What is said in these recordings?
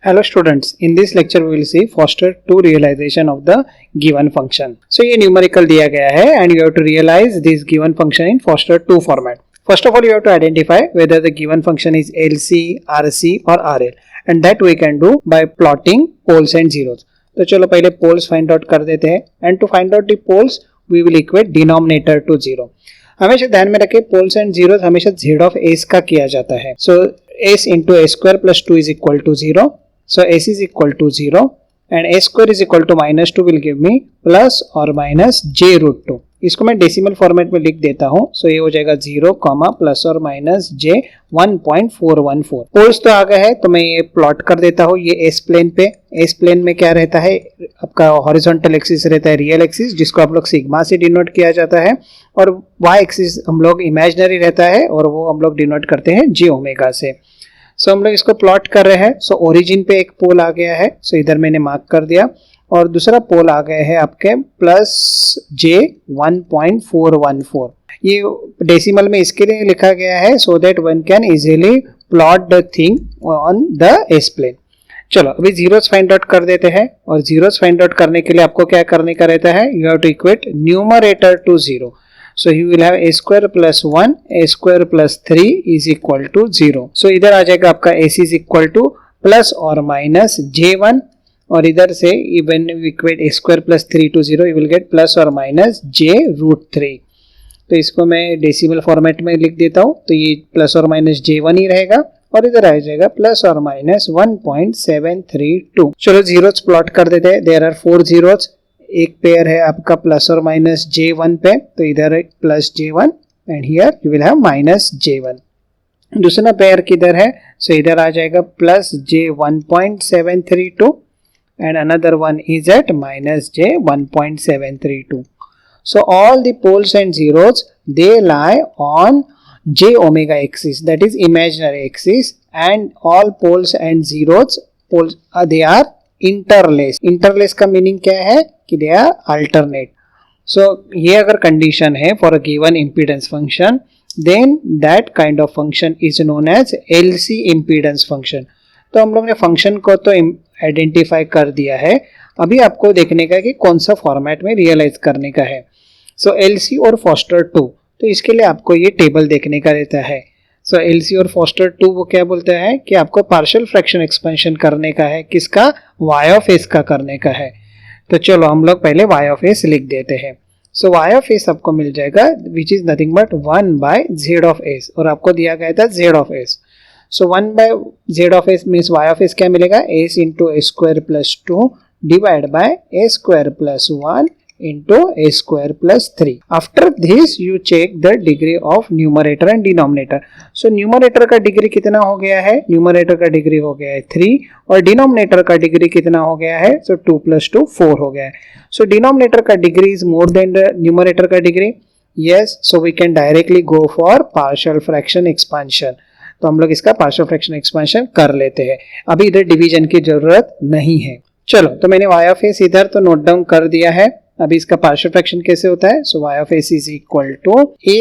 Hello students, in this lecture we will see Foster 2 realization of the given function. So ये numerical दिया गया है and you have to realize this given function in Foster 2 format. First of all you have to identify whether the given function is LC, RC or RL and that we can do by plotting poles and zeros. तो चलो पहले poles find out कर देते हैं and to find out the poles we will equate denominator to 0. हमेशा ध्यान में रखें poles and zeros हमेशा z of s का किया जाता है. So s into a square plus 2 is equal to 0. So s is equal to 0 and a square is equal to minus 2 will give me plus or minus j root 2. इसको मैं decimal format में लिख देता हूँ. सो ये हो जाएगा 0, plus और माइनस j 1.414. पोल्स तो आ गए हैं तो मैं ये प्लॉट कर देता हूँ. ये एस प्लेन पे, एस प्लेन में क्या रहता है आपका हॉरिजॉन्टल एक्सिस रहता है रियल एक्सिस जिसको आप लोग सिग्मा से डिनोट किया जाता है और वाई एक्सिस हम लोग इमेजिनरी रहता है और वो हम लोग डिनोट करते हैं j ओमेगा से. सो हम लोग इसको प्लॉट कर रहे हैं. सो ओरिजिन पे एक पोल आ गया है. सो इधर मैंने मार्क कर दिया और दूसरा पोल आ गए हैं आपके प्लस j 1.414. ये डेसिमल में इसके लिए लिखा गया है so that one can easily plot the thing on the s plane. चलो अभी जीरोस फाइंड आउट कर देते हैं और जीरोस फाइंड आउट करने के लिए आपको क्या करने का रहता है, you have to equate numerator to 0. So you will have a square plus 1, a square plus 3 is equal to 0. So इधर आ जाएगा आपका ac is equal to plus or minus j1 और इधर से when you equate a square plus 3 to 0 you will get plus or minus j root 3. तो इसको मैं डेसिमल फॉर्मेट में लिख देता हूँ. तो ये प्लस और माइनस j1 ही रहेगा और इधर आ जाएगा प्लस और माइनस 1.732. चलो जीरोस प्लॉट कर देते हैं. There are 4 zeros. एक पेयर है आपका प्लस और माइनस j1 पे तो इधर plus j1 and here you will have minus j1. दूसरा पेयर किधर है, सो इधर आ जाएगा plus j 1.732 and another one is at minus j 1.732. So all the poles and zeros they lie on j omega axis, that is imaginary axis, and all poles and zeros poles they are interlace. Interlace का meaning क्या है कि दे are alternate. सो ये अगर condition है for a given impedance function then that kind of function is known as LC impedance function. तो हम लोग ने फंक्शन को तो आइडेंटिफाई कर दिया है. अभी आपको देखने का है कि कौन सा फॉर्मेट में रियलाइज करने का है. सो एलसी और फॉस्टर 2, तो इसके लिए आपको ये टेबल देखने का रहता है. सो एलसी और फॉस्टर 2 वो क्या बोलते हैं कि आपको पार्शियल फ्रैक्शन एक्सपेंशन करने का है. किसका, y ऑफ s का करने का है. तो चलो हम लोग पहले y ऑफ s लिख देते हैं. सो y ऑफ s आपको मिल जाएगा which is nothing but 1 by z of s और आपको दिया गया था z of s. So 1 by z of s means y of s क्या मिलेगा, s into a square plus 2 divide by a square plus 1 into a square plus 3. After this you check the degree of numerator and denominator. So numerator का degree कितना हो गया है, numerator का degree हो गया है 3 और denominator का डिग्री कितना हो गया है, so 2 plus 2 4 हो गया है. So denominator का degree is more than the numerator का degree. Yes, so we can directly go for partial fraction expansion. तो हम लोग इसका partial fraction expansion कर लेते हैं. अभी इधर डिवीजन की जरूरत नहीं है. चलो तो मैंने y ऑफ s इधर तो नोट डाउन कर दिया है. अभी इसका पार्शियल फ्रैक्शन कैसे होता है, so y of s is equal to a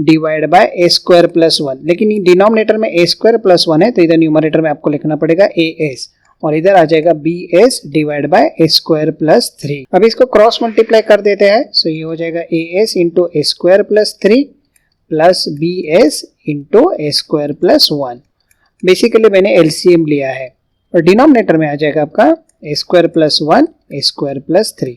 divide by a square plus 1. लेकिन डिनोमिनेटर में a स्क्वायर प्लस 1 है तो इधर न्यूमरेटर में आपको लिखना पड़ेगा as और इधर आ जाएगा bs divide by a square plus 3. अभी इसको क्रॉस मल्टीप्लाई कर देते हैं. सो ये हो जाएगा as into a square plus 3 plus bs into a square plus 1. Basically मैंने एलसीएम लिया है और डिनोमिनेटर में आ जाएगा आपका a square plus 1 a square plus 3.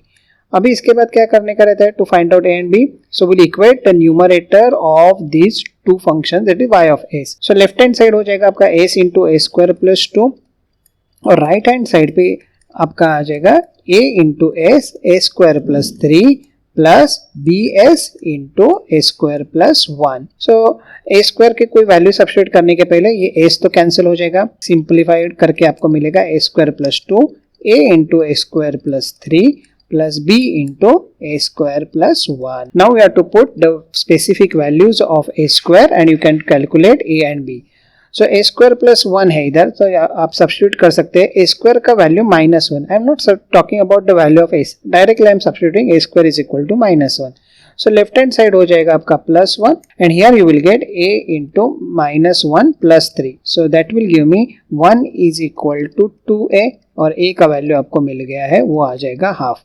अभी इसके बाद क्या करने का रहता है, to find out a and b. So will equate the numerator of this to functions that is y of s. So left hand side हो जाएगा आपका s into a square plus 2 और राइट हैंड साइड पे आपका आ जाएगा a into s a square plus 3 plus bs into a square plus 1. So a square के कोई value substitute करने के पहले ये s तो कैंसिल हो जाएगा. सिंप्लीफाइड करके आपको मिलेगा a square plus 2 a into a square plus 3 plus b into a square plus 1. Now we have to put the specific values of a square and you can calculate a and b. So a square plus 1 है इधर तो आप substitute कर सकते हैं. a square का value -1. I am not talking about the value of a. Directly I am substituting a square is equal to -1. So left hand side हो जाएगा आपका +1 and here you will get a into -1 + 3. So that will give me 1 is equal to 2a और a का value आपको मिल गया है, वो आ जाएगा हाफ.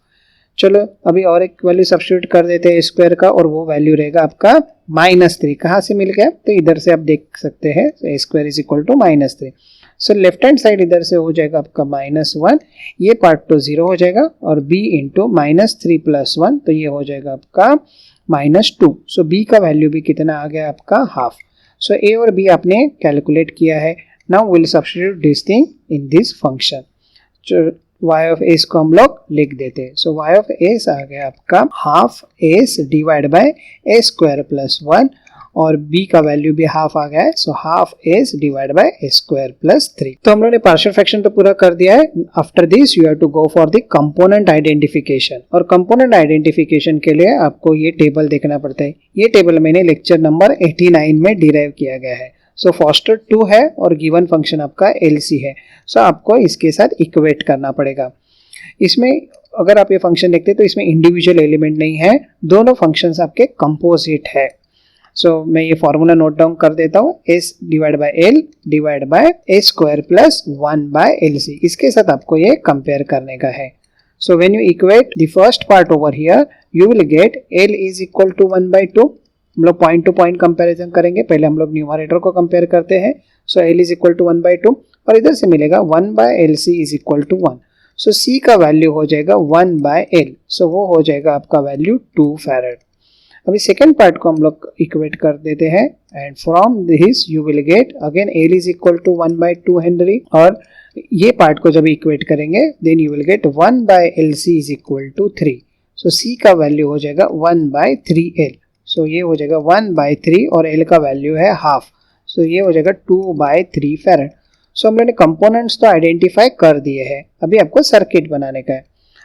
चलो अभी और एक वैल्यू सब्स्टिट्यूट कर देते हैं स्क्वायर का और वो वैल्यू रहेगा आपका -3. कहाँ से मिल गया? तो इधर से आप देख सकते हैं a स्क्वायर is equal to -3. So left hand side इधर से हो जाएगा आपका -1, ये पार्ट तो 0 हो जाएगा और b इंटू -3 + 1 तो ये हो जाएगा आपका -2. सो b का वैल्यू भी कितना आ गया आपका हाफ. सो a और b आपने कैलकुलेट किया है. Now will substitute this thing in this function. y of s को हम लोग लिख देते हैं. सो y ऑफ s आ गया आपका half s divide by a square plus 1 और b का वैल्यू भी हाफ आ गया है. So half s divide by a square plus 3. तो हम लोगों ने पार्शियल फ्रैक्शन तो पूरा कर दिया है. After this you have to go for the component identification और कंपोनेंट आइडेंटिफिकेशन के लिए आपको ये टेबल देखना पड़ता है. ये टेबल मैंने लेक्चर नंबर 89 में डिराइव किया गया है. सो फॉस्टर 2 है और गिवन फंक्शन आपका LC है. सो आपको इसके साथ इक्वेट करना पड़ेगा. इसमें अगर आप ये फंक्शन देखते हैं तो इसमें इंडिविजुअल एलिमेंट नहीं है, दोनों फंक्शंस आपके कंपोजिट है. सो मैं ये फॉर्मूला नोट डाउन कर देता हूँ. s divide by l divide by a square plus 1 by LC. इसके साथ आपको ये कंपेयर करने का है. So when you equate the first part over here you will get l is equal to 1/2. हम लोग पॉइंट टू पॉइंट कंपैरिजन करेंगे. पहले हम लोग न्यूमरेटर को कंपेयर करते हैं. So l is equal to 1/2 और इधर से मिलेगा 1/LC is equal to 1. So c का वैल्यू हो जाएगा 1/L. सो वो हो जाएगा आपका वैल्यू 2 फैराड. अभी सेकेंड पार्ट को हम लोग इक्वेट कर देते हैं and from this you will get again l is equal to 1/2 henry और ये पार्ट को जब इक्वेट करेंगे then you will get 1/LC is equal to 3. So c का वैल्यू हो जाएगा 1/3L. सो ये हो जाएगा 1/3 और L का वैल्यू है हाफ. सो ये हो जाएगा 2/3 फैराड. सो हम लोगों ने कंपोनेंट्स तो आइडेंटिफाई कर दिए हैं. अभी आपको सर्किट बनाने का है.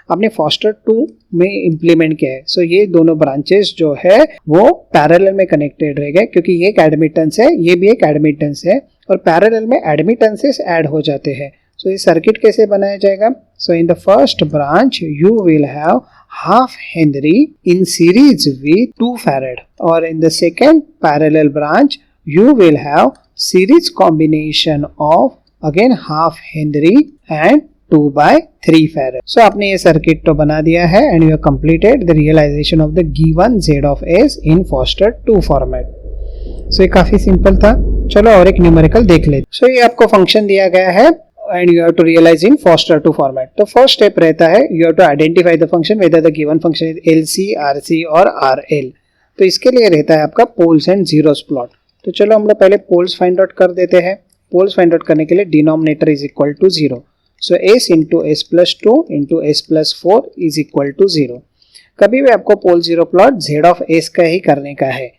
आपने फॉस्टर 2 में इंप्लीमेंट किया है. सो ये दोनों ब्रांचेस जो है वो पैरेलल में कनेक्टेड रहेगा क्योंकि ये एक एडमिटेंस है, ये भी एक एडमिटेंस है और पैरेलल में एडमिटेंसेस ऐड हो जाते हैं. सो ये सर्किट कैसे बनाया जाएगा? So in the first branch you will have half Henry in series with 2 farad or in the second parallel branch you will have series combination of again half Henry and 2/3 farad. So आपने ये circuit तो बना दिया है and you have completed the realization of the given Z of S in Foster 2 format. So ये काफी simple था. चलो और एक न्यूमेरिकल देख लेते. So ये आपको फंक्शन दिया गया है and you have to realize in Foster 2 format. तो first step रहता है you have to identify the function whether the given function is LC, RC और RL. तो इसके लिए रहता है आपका poles and zeros plot. तो चलो हम लोग पहले poles find out कर देते हैं. poles find out करने के लिए denominator is equal to 0. So s into s plus 2 into s plus 4 is equal to 0. कभी भी आपको pole zero plot z of s का ही करने का है.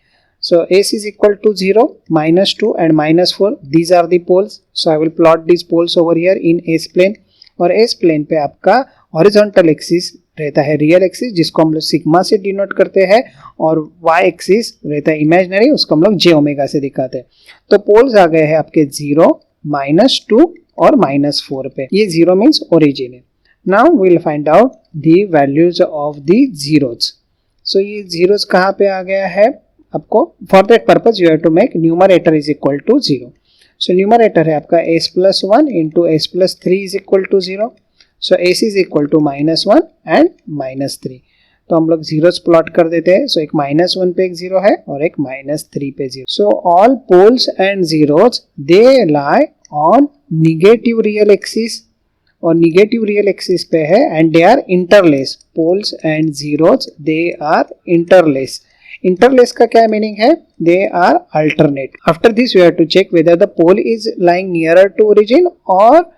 So s is equal to 0, -2 and -4. These are the poles. So I will plot these poles over here in s plane. और s plane पे आपका horizontal axis रहता है real axis जिसको हम लोग सिग्मा से डिनोट करते हैं और y axis रहता है imaginary, उसको हम लोग j ओमेगा से दिखाते हैं. तो poles आ गए हैं आपके 0, -2 और -4 पे. ये 0 means origin है. Now we will find out the values of the zeros. So ये zeros कहाँ पे आ गया है आपको? For that purpose you have to make numerator is equal to 0. So numerator है आपका s plus 1 into s plus 3 is equal to 0. So s is equal to -1 and -3. तो हम लोग जीरोस प्लॉट कर देते हैं. सो एक -1 पे एक 0 है और एक -3 पे 0. So all poles and zeros they lie on negative real axis और निगेटिव रियल एक्सिस पे है and they are interlace. Poles and zeros they are interlace. Interlace का क्या मीनिंग है? They are alternate. After this you have to check whether the pole is lying nearer to origin और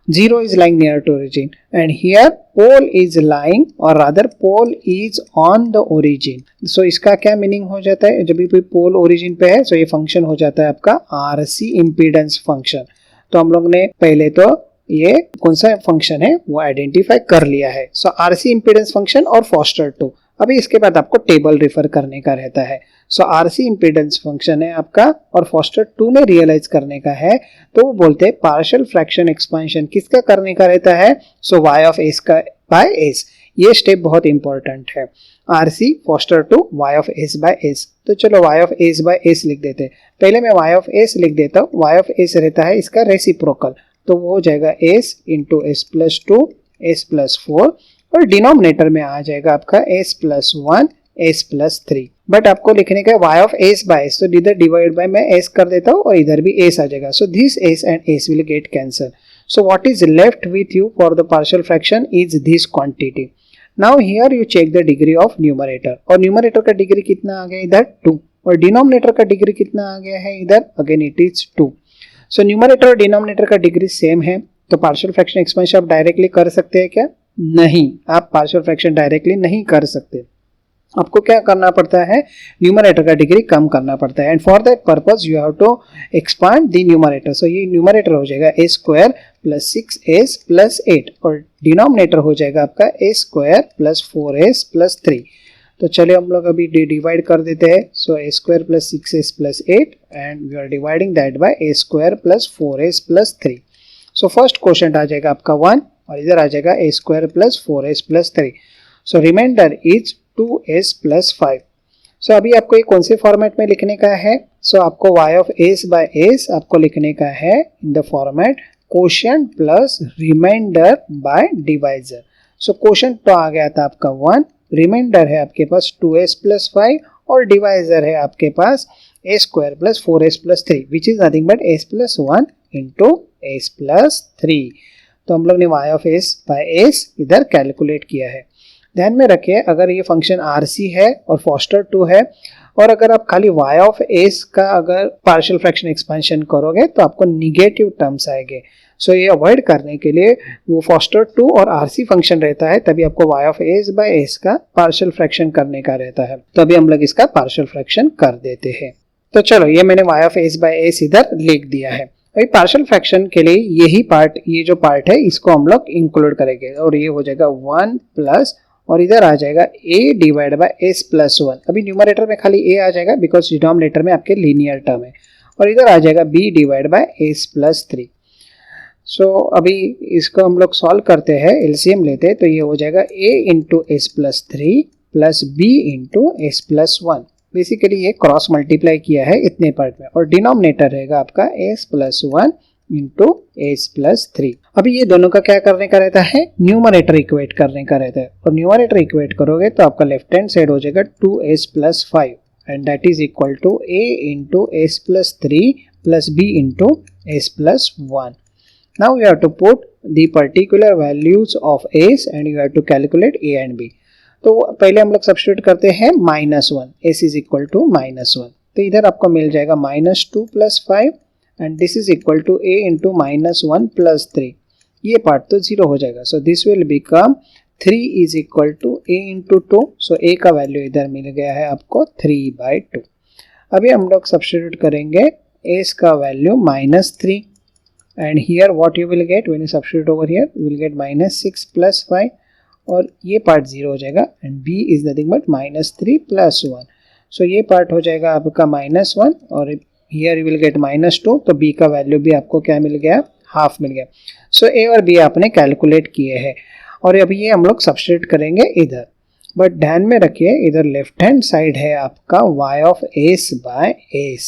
zero is lying near to origin and here pole is lying or rather pole is on the origin. So इसका क्या meaning हो जाता है? जब भी कोई पोल origin पे है so ये फंक्शन हो जाता है आपका RC इम्पीडेंस फंक्शन. तो हम लोग ने पहले तो ये कौन सा फंक्शन है वो आइडेंटिफाई कर लिया है. सो RC इम्पीडेंस फंक्शन और फॉस्टर 2. अभी इसके बाद आपको टेबल रेफर करने का रहता है. सो RC इम्पीडेंस फंक्शन है आपका और फॉस्टर 2 में रियलाइज करने का है. तो वो बोलते हैं पार्शियल फ्रैक्शन एक्सपेंशन किसका करने का रहता है? सो y ऑफ s का बाय s. ये स्टेप बहुत इंपॉर्टेंट है. R C Foster to Y of S by S. तो चलो Y of S by S लिख देते हैं। पहले मैं वाई ऑफ एस लिख देता हूँ। वाई ऑफ एस रहता है इसका रेसिप्रोकल, तो वो हो जाएगा S into S plus two S plus four, और डिनोमिनेटर में आ जाएगा आपका S plus one S plus three. But आपको लिखने का है Y of S by S, तो इधर डिवाइड बाय मैं एस कर देता हूँ और इधर भी एस आ जाएगा। So this S and S will get cancel. So what is left with you for the partial fraction is this quantity. Now here you check the degree of numerator, और numerator का degree कितना आ गया इधर 2, और denominator का degree कितना आ गया है इधर, again it is 2। So numerator और डिनोमिनेटर का डिग्री सेम है, तो पार्शियल फ्रैक्शन एक्सपेंशन आप डायरेक्टली कर सकते हैं क्या? नहीं, आप पार्शियल फ्रैक्शन डायरेक्टली नहीं कर सकते। आपको क्या करना पड़ता है, न्यूमरेटर का डिग्री कम करना पड़ता है, and for that purpose you have to expand the numerator. So ये न्यूमरेटर हो जाएगा a square plus 6s plus 8, और डिनोमिनेटर हो जाएगा आपका ए स्क्वायर प्लस 4s प्लस 3। तो चलिए हम लोग अभी डिवाइड कर देते हैं। So a square plus 6s plus 8 and we are dividing that by a square plus 4s plus 3। So first question आ जाएगा आपका 1, और इधर आ जाएगा a square plus 4s plus 3। So remainder is 2s plus 5। So अभी आपको ये कौन से फॉर्मेट में लिखने का है? सो आपको y of s by s आपको लिखने का है in the format quotient plus remainder by divisor. So quotient तो आ गया था आपका 1, रिमाइंडर है आपके पास 2s प्लस 5, और डिवाइजर है आपके पास a square plus 4s plus 3 which is nothing but s plus 1 into s plus 3। तो हम लोग ने y of s by s इधर कैलकुलेट किया है। ध्यान में रखिए, अगर ये फंक्शन आर सी है और फॉस्टर 2 है, और अगर आप खाली y ऑफ s का अगर पार्शियल फ्रैक्शन एक्सपेंशन करोगे तो आपको निगेटिव टर्म्स आएंगे। सो ये अवॉइड करने के लिए वो फॉस्टर 2 और आर सी फंक्शन रहता है, तभी आपको y of s by s का पार्शियल फ्रैक्शन करने का रहता है। तो अभी हम लोग इसका पार्शियल फ्रैक्शन कर देते हैं। तो चलो ये मैंने y of s by s इधर लिख दिया है। अभी पार्शियल फ्रैक्शन के लिए यही पार्ट, ये जो पार्ट है इसको हम लोग इंक्लूड करेंगे, और ये हो जाएगा 1 प्लस, और इधर आ जाएगा a divide bye s plus 1। अभी न्यूमरेटर में खाली a आ जाएगा बिकॉज डिनोमिनेटर में आपके लीनियर टर्म है, और इधर आ जाएगा b divide by s plus 3। सो अभी इसको हम लोग सॉल्व करते हैं, एलसीएम लेते हैं, तो ये हो जाएगा a into S plus 3 plus b into S plus 1। Basically ये क्रॉस मल्टीप्लाई किया है इतने पार्ट में, और डिनोमिनेटर रहेगा आपका s plus 1 into S plus 3। अभी ये दोनों का क्या करने का रहता है, न्यूमरेटर इक्वेट करने का रहता है, और न्यूमरेटर इक्वेट करोगे तो आपका लेफ्ट हैंड साइड हो जाएगा 2s plus 5 and that is equal to a into S plus 3 plus b into S plus 1। Now you have to put the particular values of s and you have to calculate a and b। तो पहले हम लोग substitute करते हैं -1, s is equal to -1, तो इधर आपको मिल जाएगा -2 plus 5 and this is equal to a into -1 plus 3। ये पार्ट तो 0 हो जाएगा, so this will become 3 is equal to a into 2। so a का वैल्यू इधर मिल गया है आपको 3/2। अभी हम लोग सब्स्टिट्यूट करेंगे s का value -3 and here what you will get when you substitute over here, you will get -6 plus 5, और ये पार्ट 0 हो जाएगा, and b is nothing but -3 plus 1। so ये पार्ट हो जाएगा आपका -1, और here you will get -2, तो b का वैल्यू भी आपको क्या मिल गया, हाफ मिल गया। सो a और b आपने कैलकुलेट किए हैं, और अभी ये हम लोग सब्स्टिट्यूट करेंगे इधर। बट ध्यान में रखिए इधर लेफ्ट हैंड साइड है आपका y of s by s,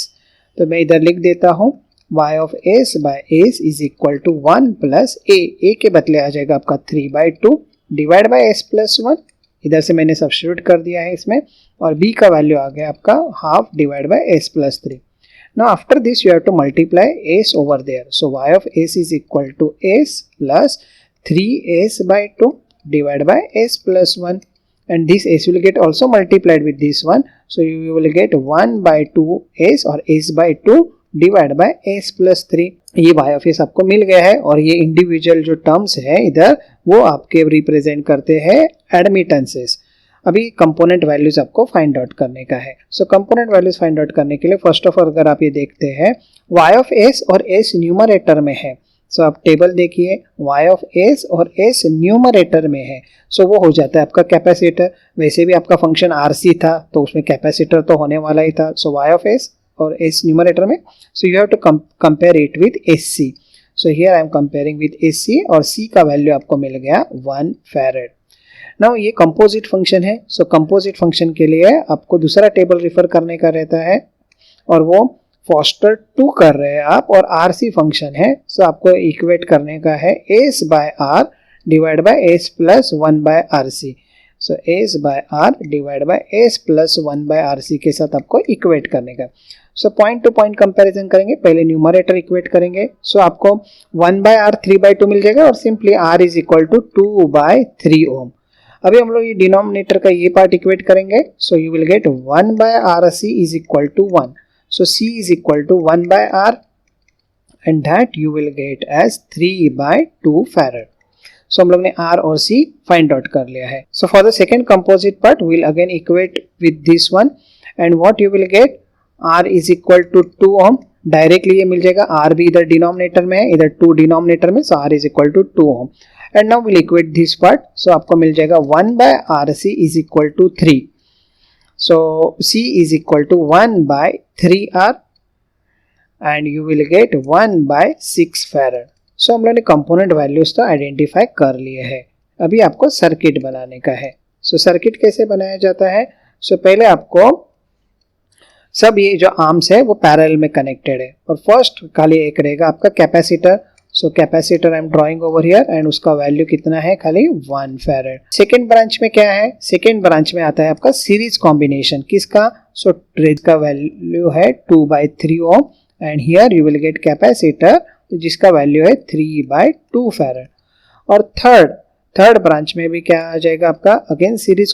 तो मैं इधर लिख देता हूँ y of s by s is equal to 1 plus a के बदले आ जाएगा आपका 3/2 डिवाइड बाय s प्लस 1। इधर से मैंने सब्स्टिट्यूट कर दिया है इसमें, और b का वैल्यू आ गया आपका half divide by s plus 3। Now after this you have to multiply s over there, so y of s is equal to s plus 3s by 2 divided by s plus 1, and this s will get also multiplied with this one, so you will get 1 by 2s or s by 2 divided by s plus 3। ये y of s आपको मिल गया है, और ये individual जो terms है इधर वो आपके रिप्रेजेंट करते हैं एडमिटेंसेस। अभी कंपोनेंट वैल्यूज आपको फाइंड आउट करने का है। सो कंपोनेंट वैल्यूज फाइंड आउट करने के लिए फर्स्ट ऑफ ऑल अगर आप ये देखते हैं y ऑफ s और s न्यूमरेटर में है, सो आप टेबल देखिए y ऑफ s और s न्यूमरेटर में है, सो वो हो जाता है आपका कैपेसिटर। वैसे भी आपका फंक्शन RC था तो उसमें कैपेसिटर तो होने वाला ही था, सो y ऑफ s और s न्यूमरेटर में, so you have to compare it with SC। So here I am comparing with SC, और C का वैल्यू आपको मिल गया 1 फैरेड। नाउ ये कंपोजिट फंक्शन है, सो कंपोजिट फंक्शन के लिए आपको दूसरा टेबल रिफर करने का रहता है और वो फॉस्टर 2 कर रहे हैं आप और आरसी फंक्शन है, सो आपको इक्वेट करने का है S by R divide by S plus 1 by R C. So S by R divide by S plus 1 by R C के साथ आपको इक्वेट करने का। So point to point comparison करेंगे, पहले न्यूमरेटर इक्वेट करेंगे। सो आपको 1 बाय आर 3 बाय 2 मिल जाएगा और simply R is equal to 2 by 3 ohm. अभी हम लोग ये डिनोमिनेटर का ये पार्ट इक्वेट करेंगे, so you will get 1 by R C is equal to 1। So C is equal to 1 by R and that you will get as 3 by 2 farad. So हम लोग ने R और C find out कर लिया है. So for the second composite part we will again equate with this one and what you will get, R is equal to 2 ohm. Directly ये मिल जाएगा, R भी इधर डिनोमिनेटर में है, इधर 2 डिनोमिनेटर में, so R is equal to 2 ohm. And now we'll equate this part. So आपको मिल जाएगा 1 by RC is equal to 3. So C is equal to 1 by 3R and you will get 1 by 6 farad. So हम लोगों ने component values तो identify कर लिए हैं, अभी आपको सर्किट बनाने का है। सो सर्किट कैसे बनाया जाता है? सो पहले आपको सब ये जो आर्म्स है वो पैरेलल में कनेक्टेड है और फर्स्ट खाली एक रहेगा आपका capacitor. So capacitor I am drawing over here and उसका वैल्यू कितना है, खाली 1 फैरेड। सेकेंड ब्रांच में क्या है? सेकेंड ब्रांच में आता है आपका सीरीज कॉम्बिनेशन, किसका? सो ट्रेड का वैल्यू है 2 by 3 ohm and here you will gate capacitor जिसका वैल्यू है 3 by 2 फैरेड। और थर्ड ब्रांच में भी क्या आ जाएगा आपका, again series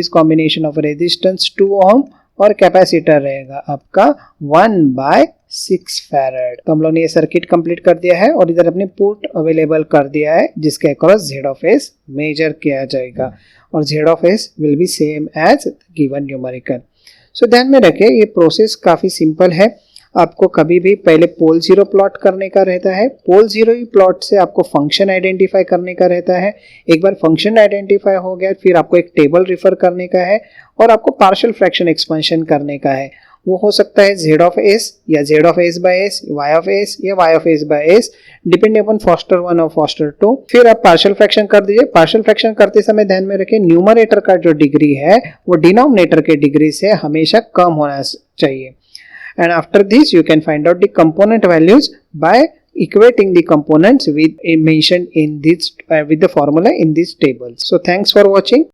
combination of resistance 2 ओम और कैपेसिटर रहेगा आपका 1 by 6 फैरेड। तो हम लोग ने ये सर्किट कंप्लीट कर दिया है और इधर अपने पुट अवेलेबल कर दिया है जिसके across Z of S measure किया जाएगा और Z of S will be same as given numerical. So ध्यान में रखें ये प्रोसेस काफी सिंपल है। आपको कभी भी पहले पोल जीरो प्लॉट करने का रहता है, पोल जीरो ही प्लॉट से आपको फंक्शन आइडेंटिफाई करने का रहता है। एक बार फंक्शन आइडेंटिफाई हो गया फिर आपको एक टेबल रिफर करने का है और आपको पार्शियल फ्रैक्शन एक्सपेंशन करने का है। वो हो सकता है Z of S या Z of S by S, Y of S या Y of S by S, depending upon foster 1 और फॉस्टर 2। फिर आप पार्शियल फ्रैक्शन कर दीजिए। पार्शियल फ्रैक्शन करते समय ध्यान में रखें न्यूमरेटर का जो डिग्री है वो डिनोमिनेटर के डिग्री से हमेशा कम होना चाहिए। And after this you can find out the component values by equating the components with mentioned in this with the formula in this table. So thanks for watching.